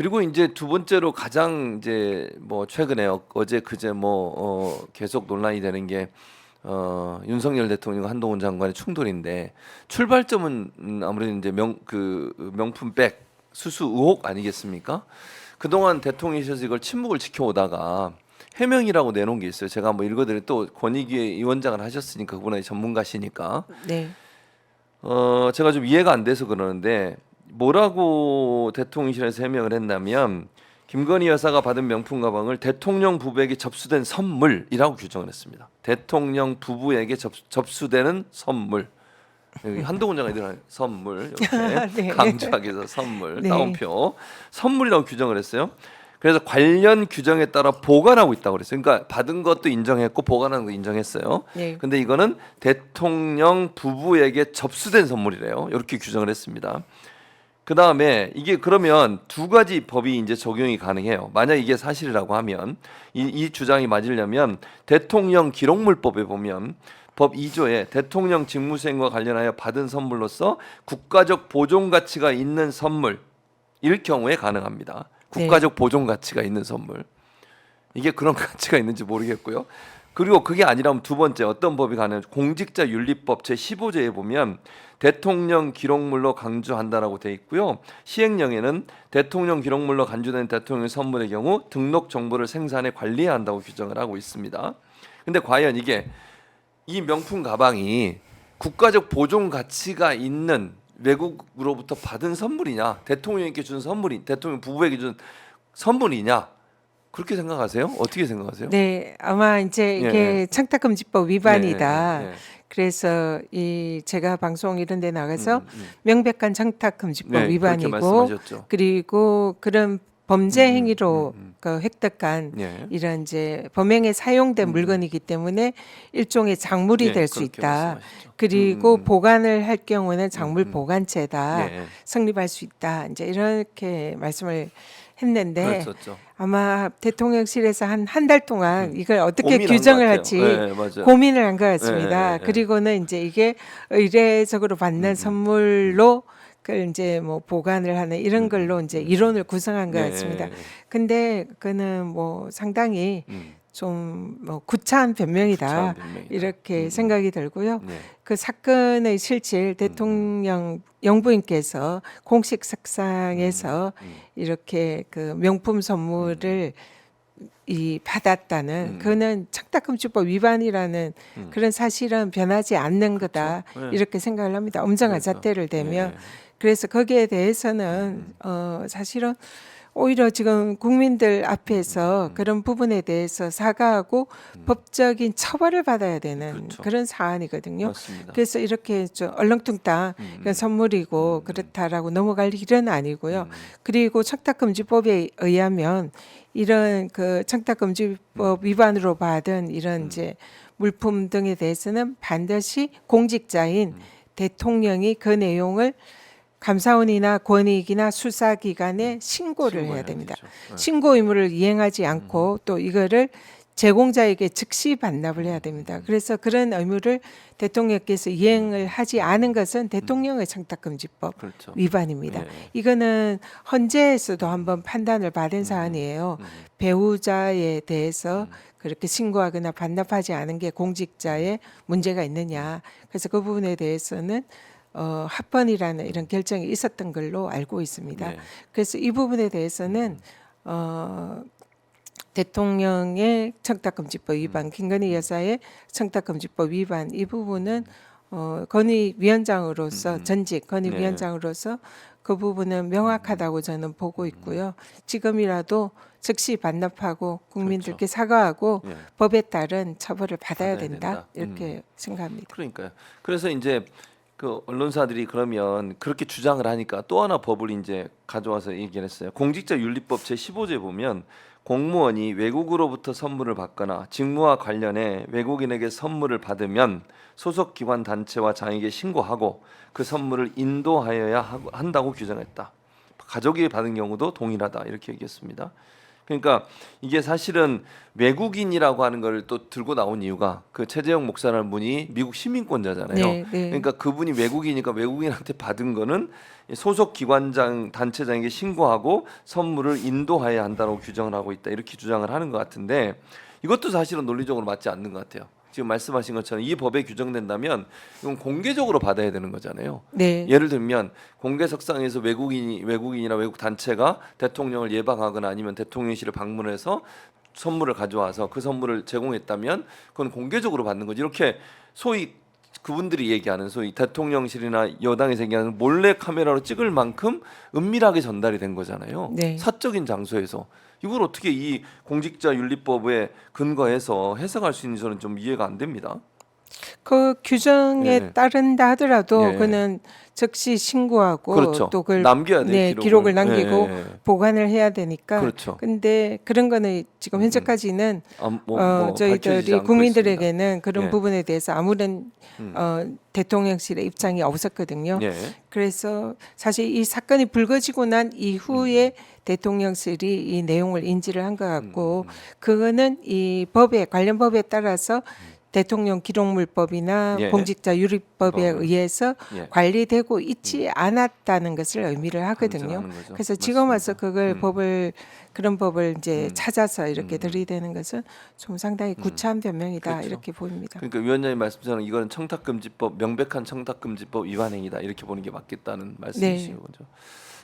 그리고 이제 두 번째로 가장 이제 뭐 최근에 어제 그제 계속 논란이 되는 게 윤석열 대통령과 한동훈 장관의 충돌인데 출발점은 아무래도 이제 명품백 수수 의혹 아니겠습니까? 그동안 대통령실에서 이걸 침묵을 지켜오다가 해명이라고 내놓은 게 있어요. 제가 한번 읽어드릴 또 권익위 위원장을 하셨으니까 그분이 전문가시니까 네. 제가 좀 이해가 안 돼서 그러는데 뭐라고 대통령실에서 해명을 했냐면 김건희 여사가 받은 명품 가방을 대통령 부부에게 접수된 선물이라고 규정을 했습니다. 대통령 부부에게 접수되는 선물. 여기 한동훈 장관이 들어간 선물 이렇게 네. 강조하기 위해서 선물 네. 따옴표 선물이라고 규정을 했어요. 그래서 관련 규정에 따라 보관하고 있다고 그랬어요. 그러니까 받은 것도 인정했고 보관하는 거 인정했어요. 네. 근데 이거는 대통령 부부에게 접수된 선물이래요. 이렇게 규정을 했습니다. 그 다음에 이게 그러면 두 가지 법이 이제 적용이 가능해요. 만약 이게 사실이라고 하면 이 주장이 맞으려면 대통령 기록물법에 보면 법 2조에 대통령 직무수행과 관련하여 받은 선물로서 국가적 보존 가치가 있는 선물일 경우에 가능합니다. 국가적 보존 가치가 있는 선물. 이게 그런 가치가 있는지 모르겠고요. 그리고 그게 아니라면 두 번째 어떤 법이 가능해요? 공직자윤리법 제15조에 보면 대통령 기록물로 강조한다라고 돼 있고요. 시행령에는 대통령 기록물로 간주된 대통령 선물의 경우 등록 정보를 생산해 관리해야 한다고 규정을 하고 있습니다. 근데 과연 이게 이 명품 가방이 국가적 보존 가치가 있는 외국으로부터 받은 선물이냐, 대통령에게 준 선물이, 대통령 부부에게 준 선물이냐, 그렇게 생각하세요? 어떻게 생각하세요? 네, 아마 이제 이게 예. 청탁금지법 위반이다. 예, 예, 예. 그래서 제가 방송 이런 데 나가서 음. 명백한 청탁금지법 네, 그렇게 위반이고 말씀하셨죠. 그리고 그런 범죄 행위로 획득한 예. 이런 이제 범행에 사용된 물건이기 때문에 일종의 작물이 예, 될 수 그렇게 있다. 말씀하셨죠. 그리고 보관을 할 경우는 작물 보관죄다. 예. 성립할 수 있다. 이제 이렇게 말씀을 했는데 그랬었죠. 아마 대통령실에서 한 달 동안 이걸 어떻게 고민한 것 규정을 같아요. 할지 예, 맞아요. 고민을 한 것 같습니다. 예. 그리고는 이제 이게 의례적으로 받는 선물로 그걸 이제 뭐 보관을 하는 이런 걸로 이제 이론을 구성한 것 예, 같습니다. 예, 예. 근데 그는 뭐 상당히 음. 좀 뭐 구차한 변명이다 구차한 변명이다. 이렇게 생각이 들고요. 네. 그 사건의 실질 대통령 영부인께서 공식 석상에서 이렇게 그 명품 선물을 받았다는 그는 청탁금지법 위반이라는 그런 사실은 변하지 않는 거다 네. 이렇게 생각을 합니다. 엄정한 그러니까. 잣대를 대면 예. 그래서 거기에 대해서는 사실은 오히려 지금 국민들 앞에서 그런 부분에 대해서 사과하고 법적인 처벌을 받아야 되는 그렇죠. 그런 사안이거든요. 맞습니다. 그래서 이렇게 좀 얼렁뚱땅 그냥 선물이고 그렇다라고 넘어갈 일은 아니고요. 그리고 청탁금지법에 의하면 이런 그 청탁금지법 위반으로 받은 이런 이제 물품 등에 대해서는 반드시 공직자인 대통령이 그 내용을 감사원이나 권익이나 수사기관에 신고를 해야 됩니다. 되죠. 신고 의무를 이행하지 않고 또 이거를 제공자에게 즉시 반납을 해야 됩니다. 그래서 그런 의무를 대통령께서 이행을 하지 않은 것은 대통령의 청탁금지법 그렇죠. 위반입니다. 예. 이거는 헌재에서도 한번 판단을 받은 사안이에요. 배우자에 대해서 그렇게 신고하거나 반납하지 않은 게 공직자의 문제가 있느냐. 그래서 그 부분에 대해서는 합헌이라는 이런 결정이 있었던 걸로 알고 있습니다. 네. 그래서 이 부분에 대해서는 대통령의 청탁금지법 위반, 김건희 여사의 청탁금지법 위반 이 부분은 건의위원장으로서 전직 건의위원장으로서 그 부분은 명확하다고 저는 보고 있고요. 지금이라도 즉시 반납하고 국민들께 사과하고 예. 법에 따른 처벌을 받아야 받아야 된다 된다. 이렇게 생각합니다. 그러니까요. 그래서 이제 그 언론사들이 그러면 그렇게 주장을 하니까 또 하나 법을 이제 가져와서 얘기를 했어요. 공직자윤리법 제15조에 보면 공무원이 외국으로부터 선물을 받거나 직무와 관련해 외국인에게 선물을 받으면 소속 기관 단체와 장에게 신고하고 그 선물을 인도하여야 한다고 규정했다. 가족이 받은 경우도 동일하다 이렇게 얘기했습니다. 그러니까 이게 사실은 외국인이라고 하는 걸 또 들고 나온 이유가 그 최재형 목사라는 분이 미국 시민권자잖아요. 네, 네. 그러니까 그분이 외국인이니까 외국인한테 받은 거는 소속 기관장 단체장에게 신고하고 선물을 인도해야 한다고 규정을 하고 있다 이렇게 주장을 하는 것 같은데 이것도 사실은 논리적으로 맞지 않는 것 같아요. 지금 말씀하신 것처럼 이 법에 규정된다면 이건 공개적으로 받아야 되는 거잖아요. 네. 예를 들면 공개석상에서 외국인이나 외국 단체가 대통령을 예방하거나 아니면 대통령실을 방문해서 선물을 가져와서 그 선물을 제공했다면 그건 공개적으로 받는 거지. 이렇게 소위 그분들이 얘기하는 소위 대통령실이나 여당에서 얘기하는 몰래 카메라로 찍을 만큼 은밀하게 전달이 된 거잖아요. 네. 사적인 장소에서 이걸 어떻게 이 공직자윤리법에 근거해서 해석할 수 있는지 저는 좀 이해가 안 됩니다. 그 규정에 예. 따른다 하더라도 예. 그는 즉시 신고하고 그렇죠. 또 그걸 남겨야 돼요. 네, 기록을 기록을. 남기고 예, 예. 보관을 해야 되니까. 그렇죠. 근데 그런 거는 지금 현재까지는 밝혀지지 저희들이 않고 국민들에게는 그런 예. 부분에 대해서 아무런 대통령실의 입장이 없었거든요. 예. 그래서 사실 이 사건이 불거지고 난 이후에 대통령실이 이 내용을 인지를 한 것 같고 그거는 이 법에 관련 법에 따라서 대통령 기록물법이나 예. 공직자윤리법에 의해서 예. 관리되고 있지 않았다는 것을 의미를 하거든요. 강조하는 거죠. 그래서 지금 와서 그걸 맞습니다. 그런 법을 이제 찾아서 이렇게 들이대는 것은 좀 상당히 구차한 변명이다 그렇죠. 이렇게 보입니다. 그러니까 위원장님 말씀처럼 이거는 청탁금지법 명백한 청탁금지법 위반 행위다 이렇게 보는 게 맞겠다는 말씀이신 거죠.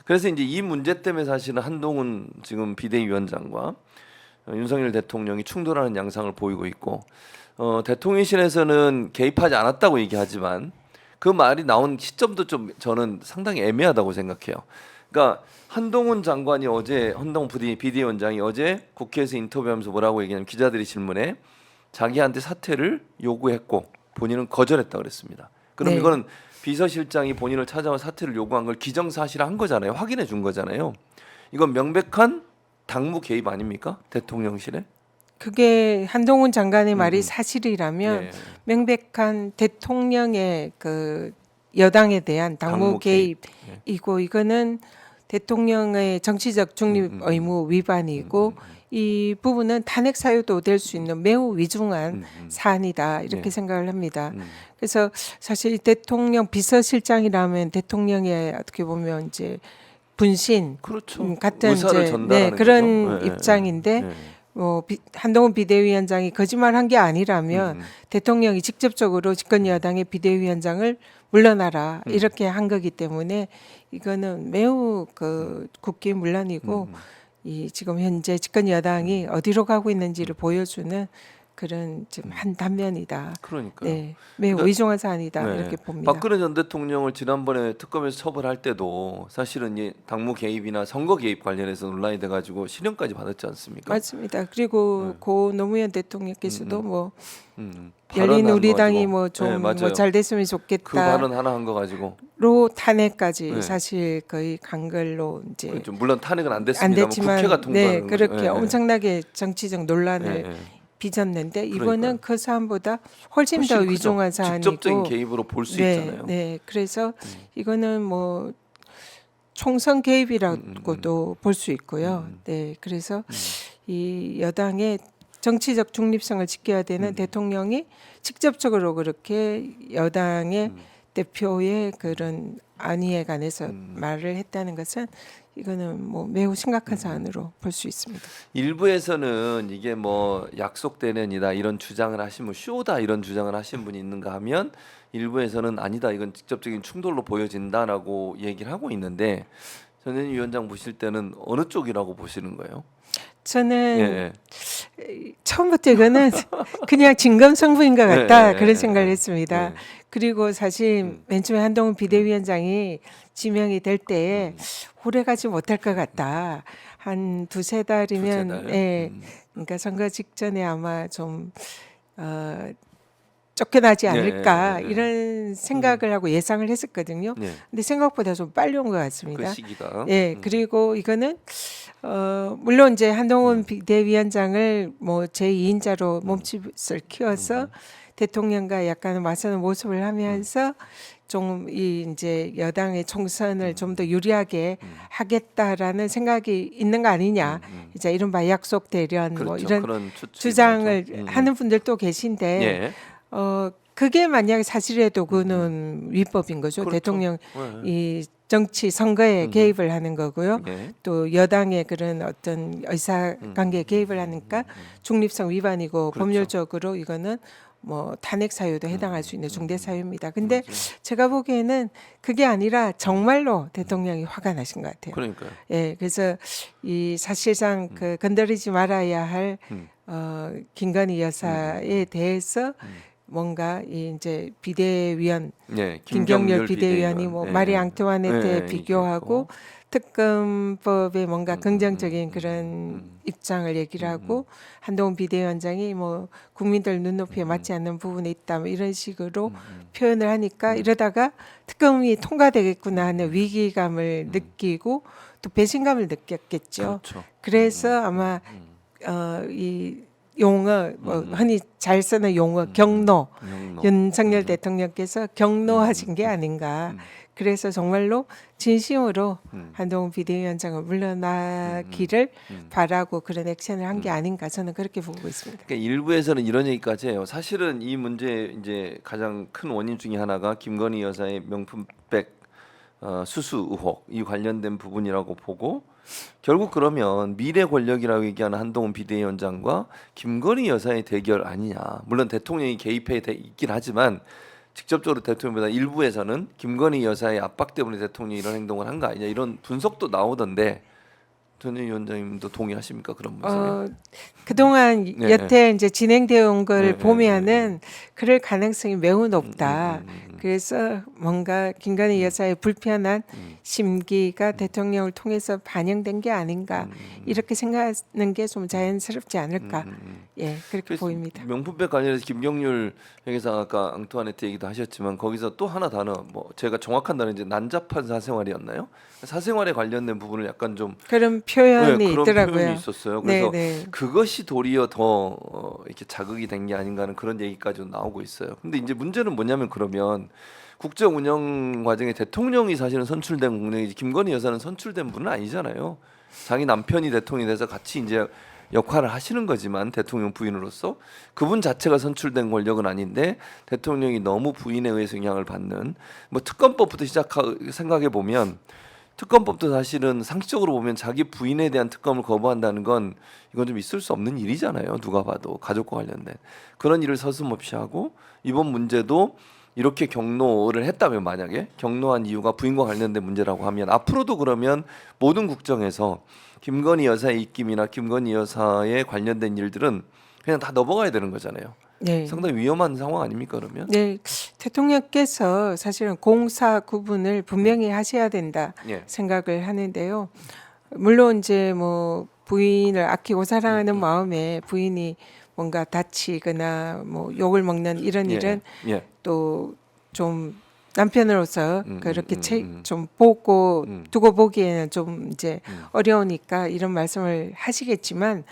그래서 이제 이 문제 때문에 사실은 한동훈 지금 비대위원장과 윤석열 대통령이 충돌하는 양상을 보이고 있고 대통령실에서는 개입하지 않았다고 얘기하지만 그 말이 나온 시점도 좀 저는 상당히 애매하다고 생각해요. 그러니까 한동훈 비대위원장이 어제 국회에서 인터뷰하면서 뭐라고 얘기하냐면 기자들이 질문에 자기한테 사퇴를 요구했고 본인은 거절했다 그랬습니다. 그럼 네. 이거는 비서실장이 본인을 찾아와 사퇴를 요구한 걸 기정사실한 거잖아요. 확인해 준 거잖아요. 이건 명백한 당무 개입 아닙니까? 대통령실에? 그게 한동훈 장관의 말이 사실이라면 예. 명백한 대통령의 그 여당에 대한 당무 당무 개입. 개입이고 이거는 대통령의 정치적 중립 의무 위반이고 이 부분은 탄핵 사유도 될 수 있는 매우 위중한 사안이다 이렇게 예. 생각을 합니다. 그래서 사실 대통령 비서실장이라면 대통령의 어떻게 보면 이제 분신 그렇죠. 같은 의사를 이제 전달하는 그런 거죠. 예, 입장인데 예. 한동훈 비대위원장이 거짓말한 게 아니라면 대통령이 직접적으로 집권 여당의 비대위원장을 물러나라 이렇게 한 거기 때문에 이거는 매우 그 국기문란이고 이 지금 현재 집권 여당이 어디로 가고 있는지를 보여주는 그런 지금 한 단면이다. 그러니까요. 네, 매우 그러니까- 위중한 사안이다 네. 이렇게 봅니다. 박근혜 전 대통령을 지난번에 특검에서 처벌할 때도 사실은 이 당무 개입이나 선거 개입 관련해서 논란이 돼가지고 실형까지 받았지 않습니까? 맞습니다. 그리고 고 노무현 대통령께서도 뭐 발언한 열린 거 우리당이 가지고. 뭐 네, 좀 맞아요. 뭐 잘 됐으면 그 좋겠다로 발언 하나 한 거 가지고 탄핵까지 네. 사실 거의 간 걸로 이제 그렇죠. 물론 탄핵은 안 안 됐습니다만 됐지만 국회가 통과하는 그렇게 거죠. 예, 예. 엄청나게 정치적 논란을 예, 예. 빚었는데 그러니까요. 이번은 그 사안보다 훨씬 더 훨씬 크죠. 위중한 사안이고 직접적인 개입으로 볼 수 있잖아요. 네. 그래서 이거는 뭐 총선 개입이라고도 볼 수 있고요. 네. 그래서 이 여당의 정치적 중립성을 지켜야 되는 대통령이 직접적으로 그렇게 여당의 대표의 그런 안위에 관해서 말을 했다는 것은 이거는 뭐 매우 심각한 사안으로 볼 수 있습니다. 일부에서는 이게 뭐 약속대련이다 이런 주장을 하시면 쇼다 이런 주장을 하신 분이 있는가 하면 일부에서는 아니다 이건 직접적인 충돌로 보여진다라고 얘기를 하고 있는데 전현희 위원장 보실 때는 어느 쪽이라고 보시는 거예요? 저는 예. 처음부터 이거는 그냥 진검승부인 것 같다 네, 그런 생각을 했습니다. 네. 그리고 사실 맨 처음에 한동훈 비대위원장이 지명이 될 때에 오래가지 못할 것 같다. 한 두세 달이면 두세 달? 예, 그러니까 선거 직전에 아마 좀 쫓겨나지 않을까 예. 이런 생각을 하고 예상을 했었거든요. 예. 근데 생각보다 좀 빨리 온 것 같습니다. 그 시기가 예, 그리고 이거는 물론 이제 한동훈 비대위원장을 뭐 제2인자로 몸집을 키워서 대통령과 약간 맞서는 모습을 하면서 좀 이 이제 여당의 총선을 좀 더 유리하게 하겠다라는 생각이 있는 거 아니냐. 이제 이른바 약속 대련 뭐 그렇죠. 이런 그런 추측이 주장을 나오죠. 하는 분들도 계신데 예. 그게 만약에 사실이라도 그는 위법인 거죠. 그렇죠. 대통령 네. 이 정치 선거에 개입을 하는 거고요. 예. 또 여당의 그런 어떤 의사 관계에 개입을 하니까 중립성 위반이고 그렇죠. 법률적으로 이거는 뭐 탄핵 사유도 해당할 수 있는 중대 사유입니다. 근데 제가 보기에는 그게 아니라 정말로 대통령이 화가 나신 것 같아요. 그러니까요. 예, 그래서 이 사실상 그 건드리지 말아야 할 김건희 여사에 대해서 뭔가 이 이제 비대위원 예. 김경률 비대위원이 뭐 예. 마리 앙투아네트에 예, 비교하고 특검법에 뭔가 긍정적인 그런 음. 입장을 얘기를 하고 한동훈 비대위원장이 뭐 국민들 눈높이에 맞지 않는 부분이 있다 뭐 이런 식으로 표현을 하니까 이러다가 특검이 통과되겠구나 하는 위기감을 느끼고 또 배신감을 느꼈겠죠. 그렇죠. 그래서 아마 이 용어 뭐 흔히 잘 쓰는 용어 경로 영로. 윤석열 대통령께서 경로하신 게 아닌가. 그래서 정말로 진심으로 한동훈 비대위원장을 물러나기를 바라고 그런 액션을 한 게 아닌가 저는 그렇게 보고 있습니다. 그러니까 일부에서는 이런 얘기까지 해요. 사실은 이 문제 이제 가장 큰 원인 중에 하나가 김건희 여사의 명품백 수수 의혹 이 관련된 부분이라고 보고 결국 그러면 미래 권력이라고 얘기하는 한동훈 비대위원장과 김건희 여사의 대결 아니냐. 물론 대통령이 개입해 있긴 하지만 직접적으로 대통령보다 일부에서는 김건희 여사의 압박 때문에 대통령이 이런 행동을 한 거 아니냐 이런 분석도 나오던데 전현 위원장님도 동의하십니까 그런 분석에? 그동안 네, 여태 이제 진행되어 온 걸 네, 보면은 그럴 가능성이 매우 높다. 그래서 뭔가 김건희 여사의 불편한 심기가 대통령을 통해서 반영된 게 아닌가 이렇게 생각하는 게 좀 자연스럽지 않을까. 예, 그렇게 그래서 보입니다. 명품백 관련해서 김경률 회계사 아까 앙투아네트 얘기도 하셨지만 거기서 또 하나 단어 뭐 제가 정확한 단어 이제 난잡한 사생활이었나요? 사생활에 관련된 부분을 약간 좀 그런 표현이 네, 그런 있더라고요. 표현이 있었어요. 그래서 네. 그것이 도리어 더 이렇게 자극이 된 게 아닌가 하는 그런 얘기까지도 나오고 있어요. 근데 이제 문제는 뭐냐면 그러면 국정 운영 과정에 대통령이 사실은 선출된 국내이지 김건희 여사는 선출된 분은 아니잖아요. 자기 남편이 대통령이 돼서 같이 이제 역할을 하시는 거지만 대통령 부인으로서 그분 자체가 선출된 권력은 아닌데 대통령이 너무 부인에 의해서 영향을 받는 뭐 특검법부터 생각해 보면 특검법도 사실은 상식적으로 보면 자기 부인에 대한 특검을 거부한다는 건 이건 좀 있을 수 없는 일이잖아요. 누가 봐도 가족과 관련된 그런 일을 서슴없이 하고 이번 문제도 이렇게 경로를 했다면 만약에 경로한 이유가 부인과 관련된 문제라고 하면 앞으로도 그러면 모든 국정에서 김건희 여사의 입김이나 김건희 여사에 관련된 일들은 그냥 다 넘어가야 되는 거잖아요. 네. 상당히 위험한 상황 아닙니까 그러면? 네, 대통령께서 사실은 공사 구분을 분명히 하셔야 된다 예. 생각을 하는데요. 물론 이제 뭐 부인을 아끼고 사랑하는 마음에 부인이 뭔가 다치거나 뭐 욕을 먹는 이런 일은 예. 또 좀 남편으로서 그렇게 좀 보고 음. 두고 보기에는 좀 이제 어려우니까 이런 말씀을 하시겠지만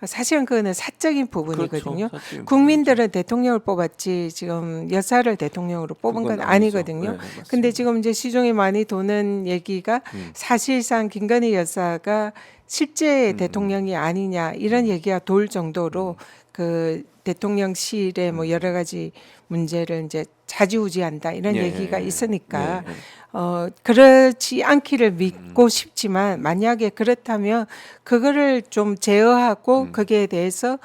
사실은 그거는 사적인 부분이거든요. 그렇죠. 사적인 국민들은 대통령을 뽑았지 지금 여사를 대통령으로 뽑은 건 그건 아니죠. 아니거든요. 네, 맞습니다. 근데 지금 이제 시중에 많이 도는 얘기가 사실상 김건희 여사가 실제 대통령이 아니냐 이런 얘기가 돌 정도로 그 대통령실의 뭐 여러 가지 문제를 이제 좌지우지한다 이런 예, 얘기가 있으니까 예. 그렇지 않기를 믿고 싶지만 만약에 그렇다면 그거를 좀 제어하고 거기에 대해서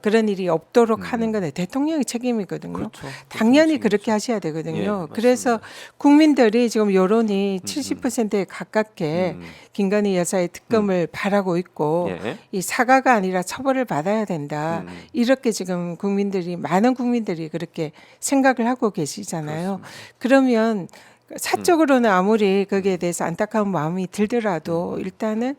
그런 일이 없도록 하는 건 대통령의 책임이거든요. 그렇죠. 당연히 그렇죠. 그렇게 하셔야 예, 되거든요. 맞습니다. 그래서 국민들이 지금 여론이 70%에 가깝게 김건희 여사의 특검을 바라고 있고 예. 이 사과가 아니라 처벌을 받아야 된다. 이렇게 지금 국민들이 많은 국민들이 그렇게 생각을 하고 계시잖아요. 그러면 사적으로는 아무리 거기에 대해서 안타까운 마음이 들더라도 일단은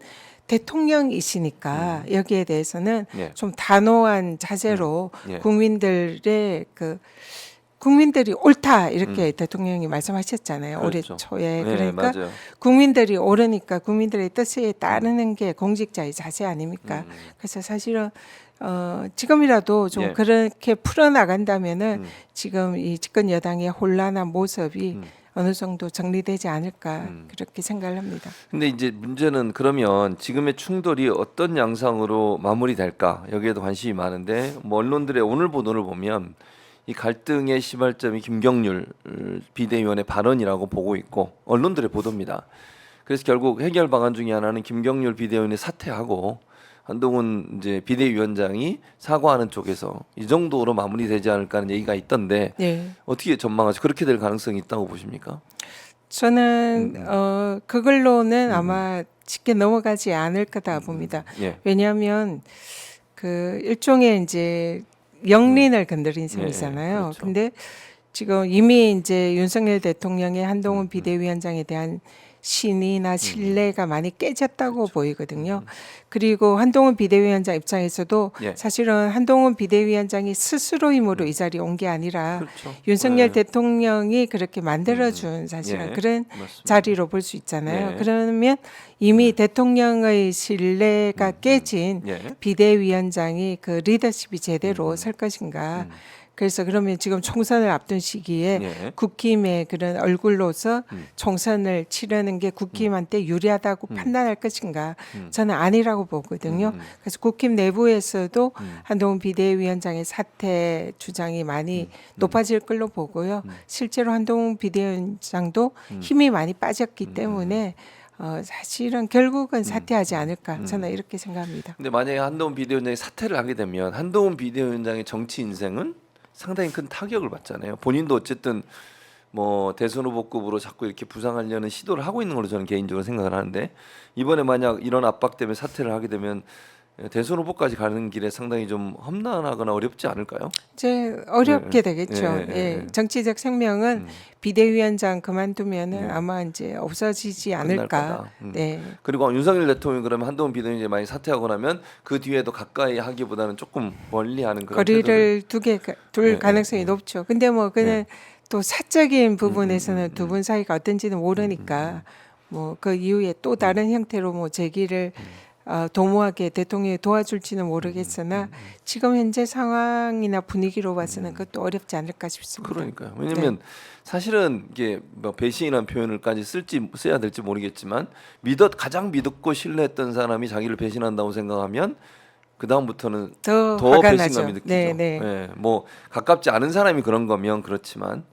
대통령이시니까 여기에 대해서는 예. 좀 단호한 자세로 예. 국민들의 국민들이 옳다 이렇게 대통령이 말씀하셨잖아요. 올해 그렇죠. 초에. 네, 그러니까 맞아요. 국민들이 옳으니까 국민들의 뜻에 따르는 게 공직자의 자세 아닙니까? 그래서 사실은 지금이라도 좀 예. 그렇게 풀어나간다면은 지금 이 집권 여당의 혼란한 모습이 어느 정도 정리되지 않을까 그렇게 생각을 합니다. 근데 이제 문제는 그러면 지금의 충돌이 어떤 양상으로 마무리될까 여기에도 관심이 많은데 뭐 언론들의 오늘 보도를 보면 이 갈등의 시발점이 김경률 비대위원의 발언이라고 보고 있고 언론들의 보도입니다. 그래서 결국 해결 방안 중에 하나는 김경률 비대위원이 사퇴하고 한동훈 이제 비대위원장이 사과하는 쪽에서 이 정도로 마무리되지 않을까 하는 얘기가 있던데 네. 어떻게 전망하세요? 그렇게 될 가능성이 있다고 보십니까? 저는 그걸로는 아마 쉽게 넘어가지 않을 거다 봅니다. 예. 왜냐하면 그 일종의 이제 영린을 건드린 셈이잖아요. 그렇죠. 근데 지금 이미 이제 윤석열 대통령의 한동훈 비대위원장에 대한 신의나 신뢰가 많이 깨졌다고 보이거든요. 그리고 한동훈 비대위원장 입장에서도 예. 사실은 한동훈 비대위원장이 스스로 힘으로 이 자리에 온 게 아니라 그렇죠. 윤석열 네. 대통령이 그렇게 만들어준 사실은 예. 그런 맞습니다. 자리로 볼 수 있잖아요. 네. 그러면 이미 대통령의 신뢰가 깨진 예. 비대위원장이 그 리더십이 제대로 설 것인가. 그래서 그러면 지금 총선을 앞둔 시기에 예. 국힘의 그런 얼굴로서 총선을 치르는 게 국힘한테 유리하다고 판단할 것인가. 저는 아니라고 보거든요. 그래서 국힘 내부에서도 한동훈 비대위원장의 사퇴 주장이 많이 높아질 걸로 보고요. 실제로 한동훈 비대위원장도 힘이 많이 빠졌기 때문에 사실은 결국은 사퇴하지 않을까. 저는 이렇게 생각합니다. 근데 만약에 한동훈 비대위원장이 사퇴를 하게 되면 한동훈 비대위원장의 정치 인생은 상당히 큰 타격을 받잖아요. 본인도 어쨌든 뭐 대선 후보급으로 자꾸 이렇게 부상하려는 시도를 하고 있는 걸로 저는 개인적으로 생각을 하는데 이번에 만약 이런 압박 때문에 사퇴를 하게 되면 대선 후보까지 가는 길에 상당히 좀 험난하거나 어렵지 않을까요? 이제 어렵게 되겠죠. 예, 예, 정치적 생명은 비대위원장 그만두면은 아마 이제 없어지지 끝날 않을까. 거다. 네. 그리고 윤석열 대통령이 그러면 한동훈 비대위원장이 많이 사퇴하고 나면 그 뒤에도 가까이 하기보다는 조금 멀리하는 그런 태도를 거리를 둘 네, 가능성이 네. 높죠. 근데 뭐 그는 또 사적인 부분에서는 두 분 사이가 어떤지는 모르니까 뭐 그 이후에 또 다른 형태로 뭐 제기를 도모하게 대통령이 도와줄지는 모르겠으나 지금 현재 상황이나 분위기로 봐서는 그것도 어렵지 않을까 싶습니다. 그러니까요. 왜냐면 사실은 이게 뭐 배신이라는 표현을까지 써야 될지 모르겠지만 가장 믿었고 신뢰했던 사람이 자기를 배신한다고 생각하면 그 다음부터는 더 더 화가 배신감이 나죠. 느끼죠. 네, 네. 예, 뭐 가깝지 않은 사람이 그런 거면 그렇지만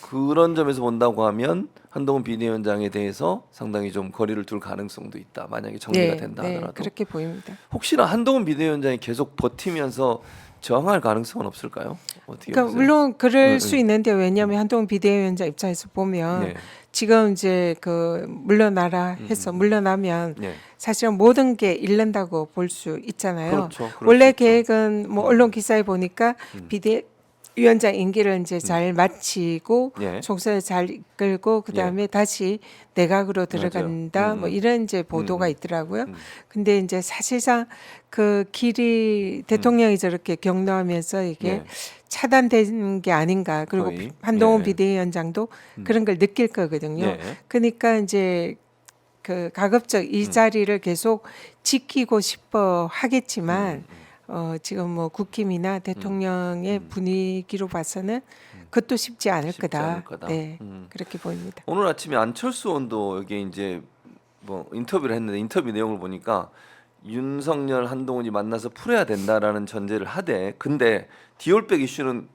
그런 점에서 본다고 하면 한동훈 비대위원장에 대해서 상당히 좀 거리를 둘 가능성도 있다. 만약에 정리가 된다 하더라도 그렇게 보입니다. 혹시나 한동훈 비대위원장이 계속 버티면서 저항할 가능성은 없을까요? 어떻게 그러니까 보세요? 물론 그럴 수 있는데 왜냐하면 한동훈 비대위원장 입장에서 보면 네. 지금 이제 그 물러나라 해서 물러나면 네. 사실은 모든 게 잃는다고 볼 수 있잖아요. 그렇죠. 그럴 원래 수 있죠. 계획은 뭐 언론 기사에 보니까 비대위원장 임기를 이제 잘 마치고 예. 총선을 잘 이끌고 그 다음에 다시 내각으로 들어간다 뭐 이런 이제 보도가 있더라고요. 근데 이제 사실상 그 길이 대통령이 저렇게 격려하면서 이게 예. 차단된 게 아닌가. 그리고 거의. 한동훈 예. 비대위원장도 그런 걸 느낄 거거든요. 예. 그러니까 이제 그 가급적 이 자리를 계속 지키고 싶어 하겠지만 지금 뭐 국힘이나 대통령의 분위기로 봐서는 그것도 쉽지 않을 쉽지 거다. 않을 거다. 네, 그렇게 보입니다. 오늘 아침에 안철수 의원도 여기 이제 뭐 인터뷰를 했는데 인터뷰 내용을 보니까 윤석열 한동훈이 만나서 풀어야 된다라는 전제를 하되 근데 디올백 이슈는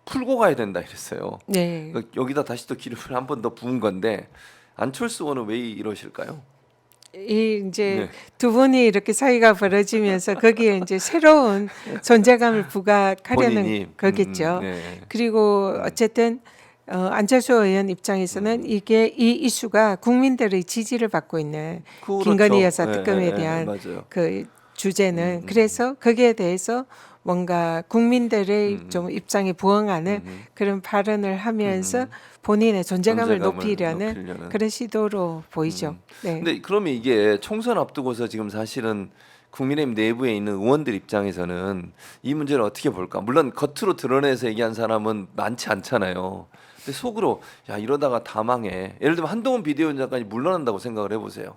풀고 가야 된다 이랬어요. 네. 그러니까 여기다 다시 또 기름을 한 번 더 부은 건데 안철수 의원은 왜 이러실까요? 이 이제 네. 두 분이 이렇게 사이가 벌어지면서 거기에 이제 새로운 존재감을 부각하려는 본인이 거겠죠. 네. 그리고 어쨌든 안철수 의원 입장에서는 이게 이 이슈가 국민들의 지지를 받고 있는 그렇죠. 김건희 여사 네, 특검에 네, 대한 맞아요. 그 주제는 그래서 거기에 대해서 뭔가 국민들의 좀 입장에 부응하는 그런 발언을 하면서 본인의 존재감을 높이려는 그런 시도로 보이죠. 네. 근데 그러면 이게 총선 앞두고서 지금 사실은 국민의힘 내부에 있는 의원들 입장에서는 이 문제를 어떻게 볼까? 물론 겉으로 드러내서 얘기한 사람은 많지 않잖아요. 근데 속으로 야 이러다가 다 망해. 예를 들면 한동훈 비대위원장까지 물러난다고 생각을 해보세요.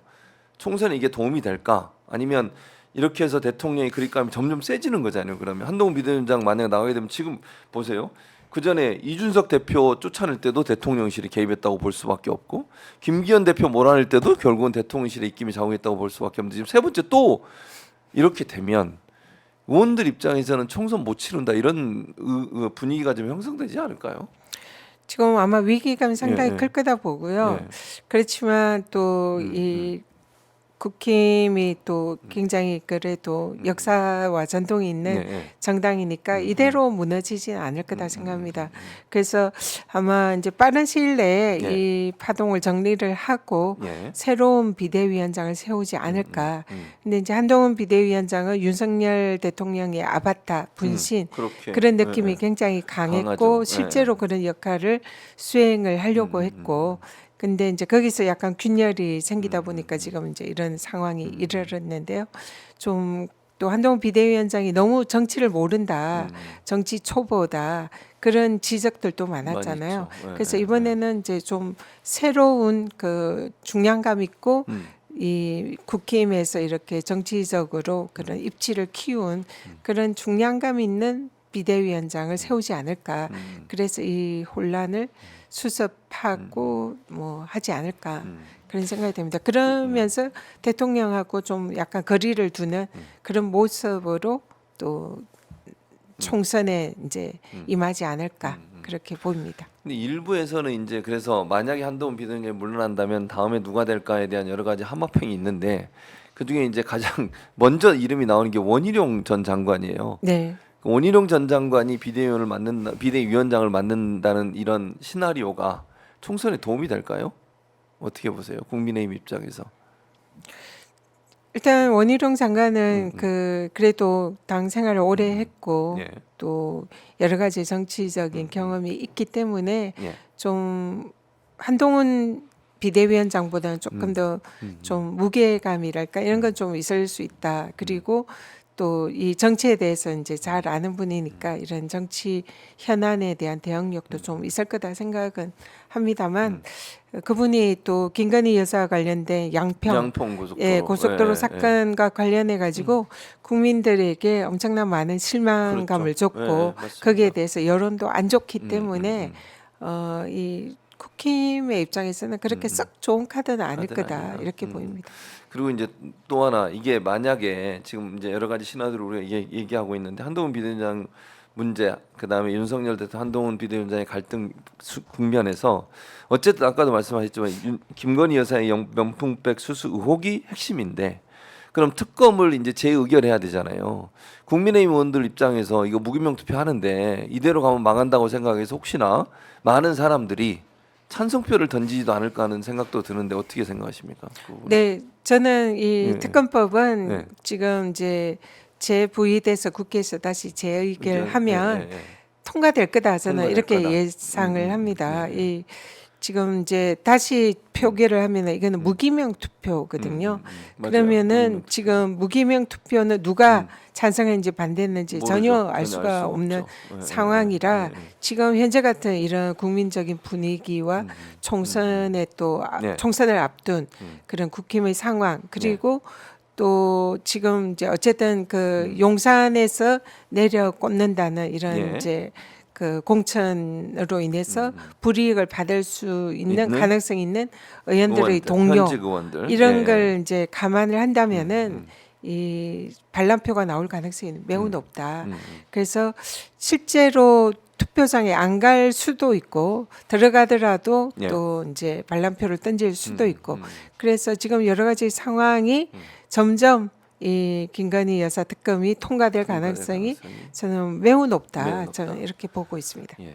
총선에 이게 도움이 될까? 아니면 이렇게 해서 대통령의 그립감이 점점 세지는 거잖아요. 그러면 한동훈 비대위원장 만약 나가게 되면 지금 보세요. 그 전에 이준석 대표 쫓아낼 때도 대통령실이 개입했다고 볼 수밖에 없고 김기현 대표 몰아낼 때도 결국은 대통령실의 입김이 작용했다고 볼 수밖에 없는데 지금 세 번째 또 이렇게 되면 의원들 입장에서는 총선 못 치른다 이런 분위기가 좀 형성되지 않을까요? 지금 아마 위기감이 상당히 예, 예. 클 거다 보고요. 예. 그렇지만 또 이 국힘이 또 굉장히 그래도 역사와 전통이 있는 예, 예. 정당이니까 이대로 무너지진 않을 거다 생각합니다. 그래서 아마 이제 빠른 시일 내에 예. 이 파동을 정리를 하고 예. 새로운 비대위원장을 세우지 않을까. 근데 이제 한동훈 비대위원장은 윤석열 대통령의 아바타 분신 그렇게 그런 느낌이 예, 예. 굉장히 강했고 강하죠. 실제로 그런 역할을 수행을 하려고 했고 근데 이제 거기서 약간 균열이 생기다 보니까 지금 이제 이런 상황이 이르렀는데요. 좀 또 한동훈 비대위원장이 너무 정치를 모른다, 정치 초보다 그런 지적들도 많았잖아요. 많이 있죠. 예, 그래서 예, 이번에는 이제 좀 새로운 그 중량감 있고 이 국힘에서 이렇게 정치적으로 그런 입지를 키운 그런 중량감 있는 비대위원장을 세우지 않을까. 그래서 이 혼란을 수습하고 뭐 하지 않을까 그런 생각이 듭니다. 그러면서 대통령하고 좀 약간 거리를 두는 그런 모습으로 또 총선에 이제 임하지 않을까 그렇게 보입니다. 근데 일부에서는 이제 그래서 만약에 한동훈 비대위원장이 물러난다면 다음에 누가 될까에 대한 여러 가지 함합행이 있는데 그 중에 이제 가장 먼저 이름이 나오는 게 원희룡 전 장관이에요. 네. 원희룡 전 장관이 비대위원장을 맡는다는 이런 시나리오가 총선에 도움이 될까요? 어떻게 보세요? 국민의힘 입장에서. 일단 원희룡 장관은 그 그래도 당 생활을 오래 했고 예. 또 여러 가지 정치적인 경험이 있기 때문에 예. 좀 한동훈 비대위원장보다는 조금 더 좀 무게감이랄까 이런 건 좀 있을 수 있다. 그리고 또 이 정치에 대해서 이제 잘 아는 분이니까 이런 정치 현안에 대한 대응력도 좀 있을 거다 생각은 합니다만 그분이 또 김건희 여사 관련된 양평 고속도로 예, 예. 사건과 관련해 가지고 국민들에게 엄청난 많은 실망감을 그렇죠. 줬고 예, 예, 맞습니다. 거기에 대해서 여론도 안 좋기 때문에 이 국힘의 입장에서는 그렇게 썩 좋은 카드는 아닐 카드는 거다 아니다. 이렇게 보입니다. 그리고 이제 또 하나 이게 만약에 지금 이제 여러 가지 시나리오를 우리가 얘기하고 있는데 한동훈 비대위원장 문제 그다음에 윤석열 대통령 한동훈 비대위원장의 갈등 국면에서 어쨌든 아까도 말씀하셨지만 김건희 여사의 명품백 수수 의혹이 핵심인데 그럼 특검을 이제 재의결해야 되잖아요. 국민의힘 의원들 입장에서 이거 무기명 투표하는데 이대로 가면 망한다고 생각해서 혹시나 많은 사람들이 찬성표를 던지지도 않을까 하는 생각도 드는데 어떻게 생각하십니까? 그 부분은? 네, 저는 이 예. 특검법은 네. 지금 이제 재부의돼서 국회에서 다시 재의결하면 예, 예, 예. 통과될 거다 저는 통과될 이렇게 거다. 예상을 합니다. 이 지금 이제 다시 표결을 하면은 이거는 무기명 투표거든요. 맞아요. 그러면은 무기명 투표. 지금 무기명 투표는 누가 찬성했는지 반대했는지 모르죠. 전혀 알 전혀 수가 없는 없죠. 예, 예, 상황이라 예, 예. 지금 현재 같은 이런 국민적인 분위기와 총선에 또 네. 총선을 앞둔 그런 국힘의 상황 그리고 또 지금 이제 어쨌든 그 용산에서 내려 꽂는다는 이런 예. 이제 그 공천으로 인해서 불이익을 받을 수 있는 가능성이 있는 의원들의 의원들, 동료 현직 의원들. 이런 예. 걸 이제 감안을 한다면은 이 반란표가 나올 가능성이 매우 높다. 그래서 실제로 투표장에 안 갈 수도 있고 들어가더라도 예. 또 이제 반란표를 던질 수도 있고 그래서 지금 여러 가지 상황이 점점 이 김건희 여사 특검이 통과될 가능성이 저는 매우 높다. 매우 높다. 저는 이렇게 보고 있습니다. 예.